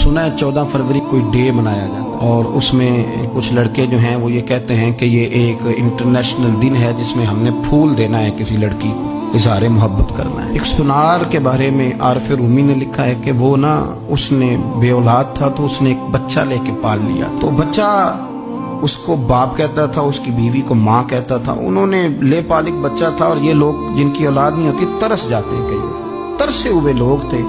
सुना है 14 फरवरी कोई डे मनाया जाता है और उसमें कुछ लड़के जो हैं वो ये कहते हैं कि ये एक इंटरनेशनल दिन है जिसमें हमने फूल देना है किसी लड़की को, इज़हार मोहब्बत करना है। एक सुनार के बारे में आरिफ रूमी ने लिखा है कि वो ना उसने बे औलाद था तो उसने एक बच्चा लेके पाल लिया, तो बच्चा उसको बाप कहता था, उसकी बीवी को माँ कहता था। उन्होंने ले पाल एक बच्चा था और ये लोग जिनकी औलाद नहीं होती तरस जाते हैं, कई तरसे हुए लोग थे।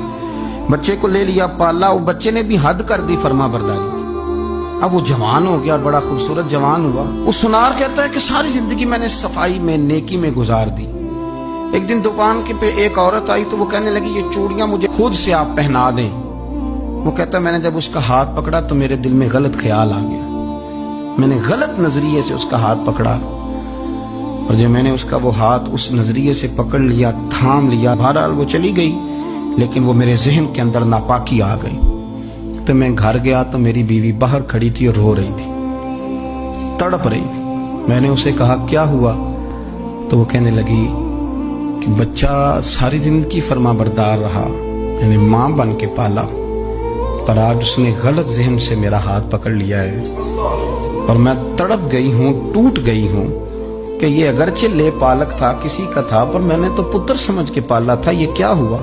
बच्चे को ले लिया, पाला, वो बच्चे ने भी हद कर दी फर्मा बरदारी। अब वो जवान हो गया और बड़ा खूबसूरत जवान हुआ। वो सुनार कहता है कि सारी जिंदगी मैंने सफाई में, नेकी में गुजार दी। एक दिन दुकान के पे एक औरत आई तो वो कहने लगी ये चूड़ियां मुझे खुद से आप पहना दें। वो कहता मैंने जब उसका हाथ पकड़ा तो मेरे दिल में गलत ख्याल आ गया, मैंने गलत नजरिए से उसका हाथ पकड़ा और जब मैंने उसका वो हाथ उस नजरिए से पकड़ लिया, थाम लिया, बहरहाल वो चली गई, लेकिन वो मेरे जहन के अंदर नापाकी आ गई। तो मैं घर गया तो मेरी बीवी बाहर खड़ी थी और रो रही थी, तड़प रही थी। मैंने उसे कहा क्या हुआ, तो वो कहने लगी कि बच्चा सारी जिंदगी फर्मा बरदार रहा, मैंने माँ बन के पाला, पर आज उसने गलत जहन से मेरा हाथ पकड़ लिया है और मैं तड़प गई हूँ, टूट गई हूँ कि ये अगरचे ले पालक था, किसी का था, पर मैंने तो पुत्र समझ के पाला था, ये क्या हुआ।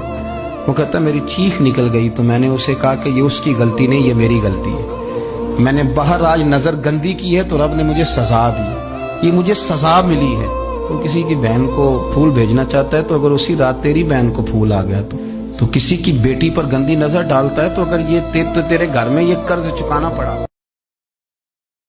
वो कहता मेरी चीख निकल गई तो मैंने उसे कहा कि ये उसकी गलती नहीं, ये मेरी गलती है। मैंने बाहर आज नजर गंदी की है तो रब ने मुझे सजा दी, ये मुझे सजा मिली है। तो किसी की बहन को फूल भेजना चाहता है तो अगर उसी रात तेरी बहन को फूल आ गया तो किसी की बेटी पर गंदी नजर डालता है तो अगर ये तेरे घर में ये कर्ज चुकाना पड़ा।